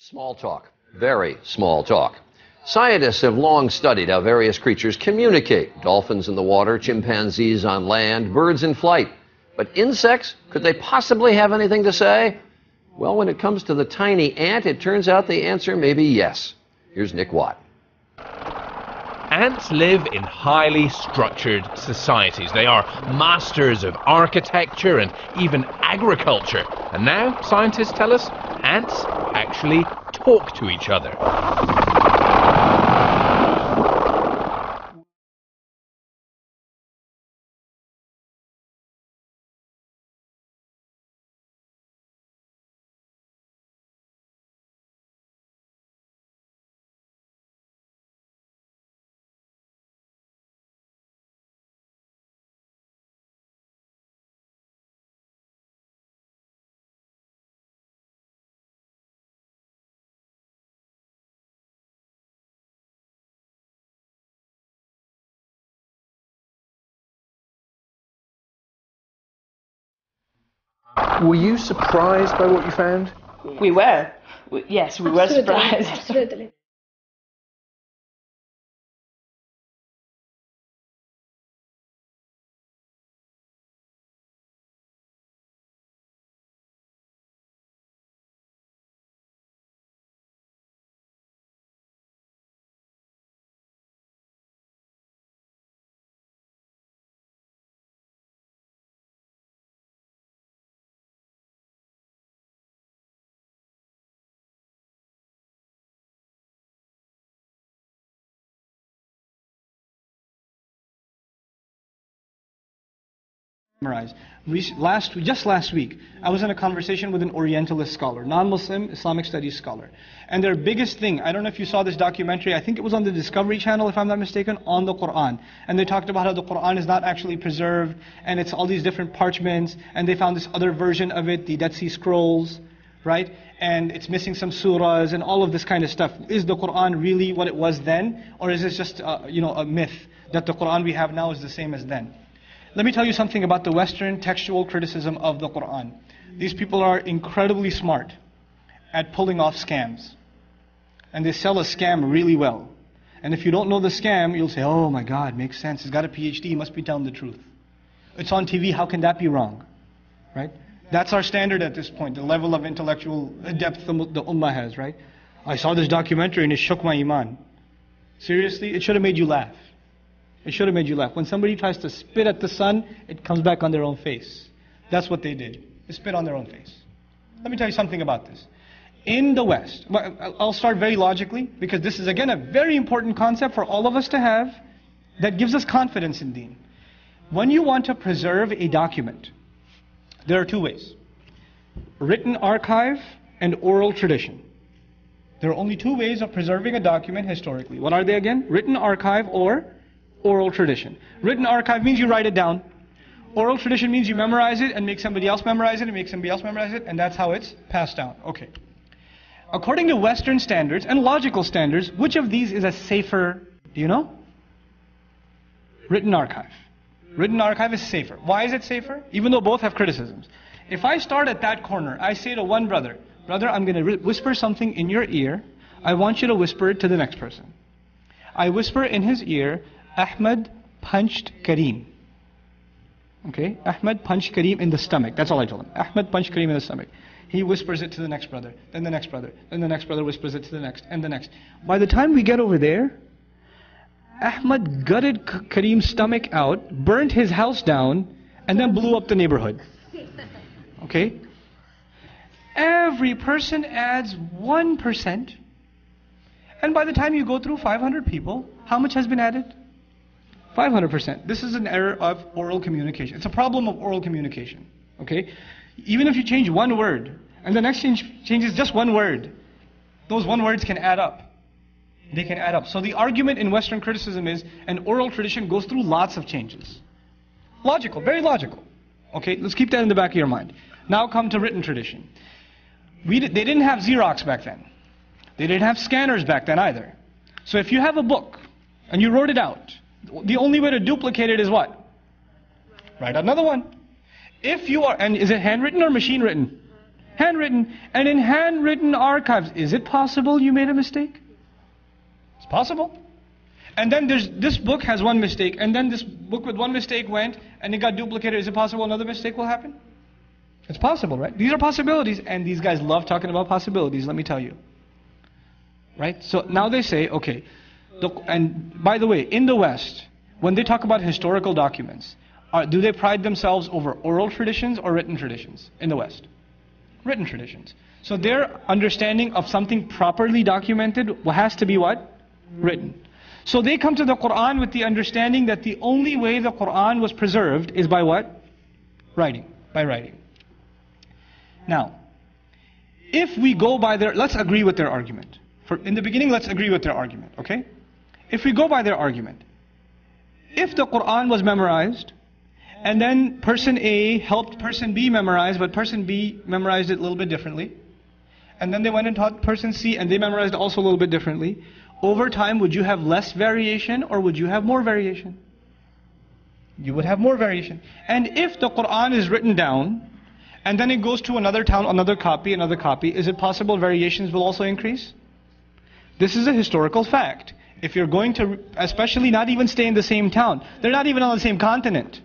Small talk, very small talk. Scientists have long studied how various creatures communicate. Dolphins in the water, chimpanzees on land, birds in flight. But insects, could they possibly have anything to say? Well, when it comes to the tiny ant, it turns out the answer may be yes. Here's Nick Watt. Ants live in highly structured societies. They are masters of architecture and even agriculture. And now, scientists tell us, ants actually talk to each other. Were you surprised by what you found? We were. Yes, we were surprised. Absolutely. Just last week, I was in a conversation with an Orientalist scholar, non-Muslim Islamic studies scholar. And their biggest thing, I don't know if you saw this documentary, I think it was on the Discovery Channel, if I'm not mistaken, on the Quran. And they talked about how the Quran is not actually preserved, and it's all these different parchments, and they found this other version of it, the Dead Sea Scrolls, right? And it's missing some surahs and all of this kind of stuff. Is the Quran really what it was then? Or is this just a myth that the Quran we have now is the same as then? Let me tell you something about the Western textual criticism of the Quran. These people are incredibly smart at pulling off scams. And they sell a scam really well. And if you don't know the scam, you'll say, oh my God, makes sense. He's got a PhD, he must be telling the truth. It's on TV, how can that be wrong? Right? That's our standard at this point, the level of intellectual depth the Ummah has, right? I saw this documentary and it shook my iman. Seriously, it should have made you laugh. It should have made you laugh. When somebody tries to spit at the sun, it comes back on their own face. That's what they did. They spit on their own face. Let me tell you something about this. In the West, I'll start very logically, because this is again a very important concept for all of us to have that gives us confidence in Deen. When you want to preserve a document, there are two ways. Written archive and oral tradition. There are only two ways of preserving a document historically. What are they again? Written archive or oral tradition. Written archive means you write it down. Oral tradition means you memorize it and make somebody else memorize it and make somebody else memorize it, and that's how it's passed down. Okay. According to Western standards and logical standards, which of these is a safer, do you know? Written archive. Written archive is safer. Why is it safer? Even though both have criticisms. If I start at that corner, I say to one brother, brother, I'm going to whisper something in your ear. I want you to whisper it to the next person. I whisper in his ear, Ahmed punched Kareem. Okay? Ahmed punched Kareem in the stomach. That's all I told him. Ahmed punched Kareem in the stomach. He whispers it to the next brother, then the next brother, then the next brother whispers it to the next, and the next. By the time we get over there, Ahmed gutted Kareem's stomach out, burnt his house down, and then blew up the neighborhood. Okay? Every person adds 1%. And by the time you go through 500 people, how much has been added? 500%. This is an error of oral communication. It's a problem of oral communication. Okay? Even if you change one word, and the next changes just one word, those one words can add up. They can add up. So the argument in Western criticism is an oral tradition goes through lots of changes. Logical, very logical. Okay, let's keep that in the back of your mind. Now come to written tradition. They didn't have Xerox back then. They didn't have scanners back then either. So if you have a book, and you wrote it out, the only way to duplicate it is what? Write another one. If you are, and is it handwritten or machine written? Handwritten. And in handwritten archives, is it possible you made a mistake? It's possible. And then this book has one mistake, and then this book with one mistake went, and it got duplicated. Is it possible another mistake will happen? It's possible, right? These are possibilities, and these guys love talking about possibilities, let me tell you. Right? So now they say, okay, and by the way, in the West, when they talk about historical documents, do they pride themselves over oral traditions or written traditions in the West? Written traditions. So their understanding of something properly documented has to be what? Written. So they come to the Quran with the understanding that the only way the Quran was preserved is by what? Writing. By writing. Now, if we go by let's agree with their argument. In the beginning, let's agree with their argument, okay? If we go by their argument, if the Quran was memorized, and then person A helped person B memorize, but person B memorized it a little bit differently, and then they went and taught person C, and they memorized it also a little bit differently, over time, would you have less variation or would you have more variation? You would have more variation. And if the Quran is written down, and then it goes to another town, another copy, is it possible variations will also increase? This is a historical fact. If you're going to, especially not even stay in the same town, they're not even on the same continent.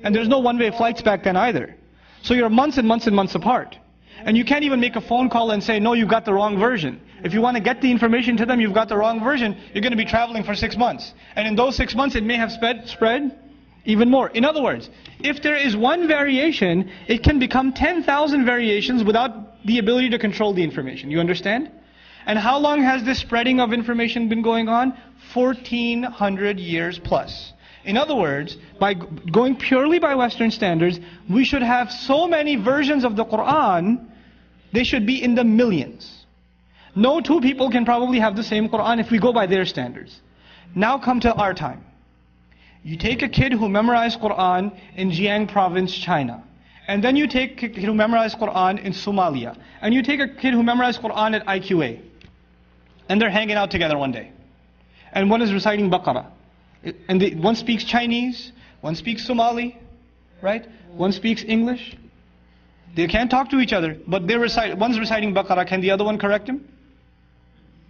And there's no one-way flights back then either. So you're months and months and months apart. And you can't even make a phone call and say, no, you got the wrong version. If you want to get the information to them, you've got the wrong version, you're going to be traveling for 6 months. And in those 6 months, it may have spread even more. In other words, if there is one variation, it can become 10,000 variations without the ability to control the information. You understand? And how long has this spreading of information been going on? 1400 years plus. In other words, by going purely by Western standards, we should have so many versions of the Quran, they should be in the millions. No two people can probably have the same Quran if we go by their standards. Now come to our time. You take a kid who memorized Quran in Jiang province, China. And then you take a kid who memorized Quran in Somalia. And you take a kid who memorized Quran at IQA. And they're hanging out together one day. And one is reciting Baqarah. And one speaks Chinese, one speaks Somali, right? One speaks English. They can't talk to each other, but one's reciting Baqarah. Can the other one correct him?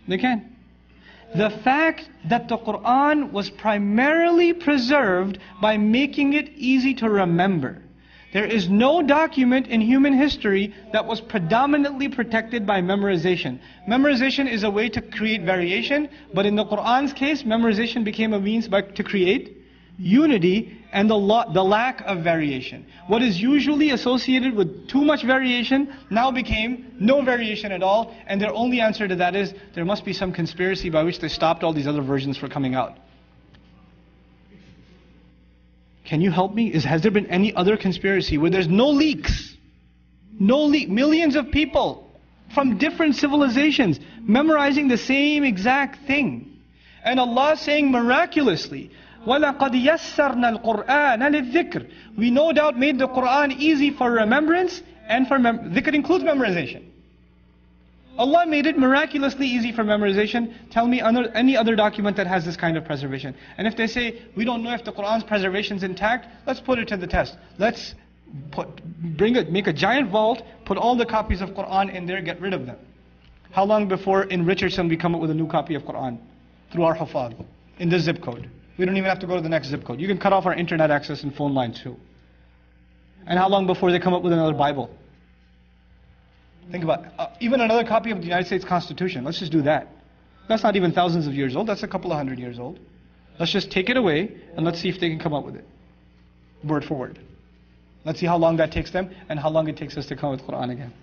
They can. The fact that the Quran was primarily preserved by making it easy to remember. There is no document in human history that was predominantly protected by memorization. Memorization is a way to create variation, but in the Quran's case, memorization became a means to create unity and the lack of variation. What is usually associated with too much variation now became no variation at all, and their only answer to that is there must be some conspiracy by which they stopped all these other versions from coming out. Can you help me? Has there been any other conspiracy where there's no leaks? Millions of people from different civilizations memorizing the same exact thing. And Allah saying miraculously, وَلَقَدْ يَسَّرْنَا الْقُرْآنَ لِلذِّكْرِ. We no doubt made the Quran easy for remembrance, and for dhikr includes memorization. Allah made it miraculously easy for memorization. Tell me any other document that has this kind of preservation. And if they say, we don't know if the Quran's preservation is intact, let's put it to the test. Let's make a giant vault, put all the copies of Quran in there, get rid of them. How long before in Richardson we come up with a new copy of Quran? Through our Hufad, in this zip code. We don't even have to go to the next zip code. You can cut off our internet access and phone lines too. And how long before they come up with another Bible? Think about even another copy of the United States Constitution. Let's just do that. That's not even thousands of years old. That's a couple of hundred years old. Let's just take it away and let's see if they can come up with it. Word for word. Let's see how long that takes them and how long it takes us to come with Quran again.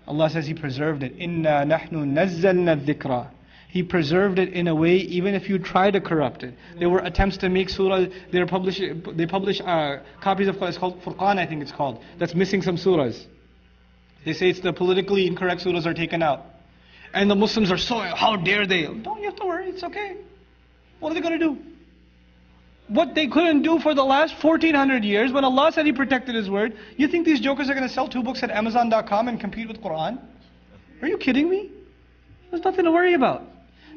Allah says He preserved it. Inna nahnu nazzalna dhikra. He preserved it in a way, even if you try to corrupt it. There were attempts to make surah, they publish copies of Quran, it's called Furqan, I think it's called, that's missing some surahs. They say it's the politically incorrect surahs are taken out. And the Muslims are so, how dare they? Don't you have to worry, it's okay. What are they going to do? What they couldn't do for the last 1400 years, when Allah said He protected His word, you think these jokers are going to sell 2 books at Amazon.com and compete with Quran? Are you kidding me? There's nothing to worry about.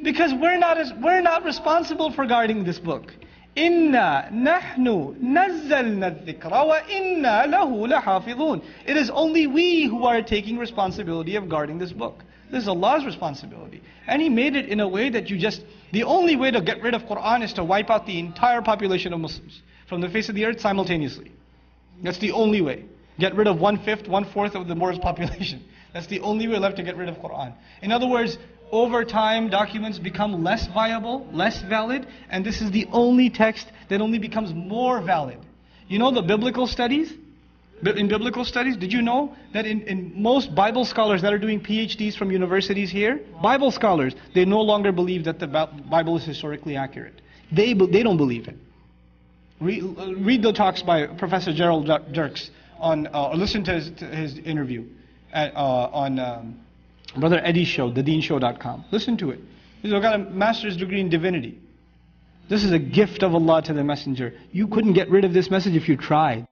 Because we're not responsible for guarding this book. Inna nahnu nazzalna dhikra wa inna lahu lahafidhun. It is only we who are taking responsibility of guarding this book. This is Allah's responsibility. And He made it in a way that the only way to get rid of Quran is to wipe out the entire population of Muslims from the face of the earth simultaneously. That's the only way. Get rid of 1/5, 1/4 of the world's population. That's the only way left to get rid of Quran. In other words, over time, documents become less viable, less valid, and this is the only text that only becomes more valid. You know the biblical studies? In biblical studies, did you know that in most Bible scholars that are doing PhDs from universities here, Bible scholars, they no longer believe that the Bible is historically accurate. They don't believe it. Read the talks by Professor Gerald Dirks or listen to his interview on Brother Eddie's show, thedeenshow.com. Listen to it. He's got a master's degree in divinity. This is a gift of Allah to the messenger. You couldn't get rid of this message if you tried.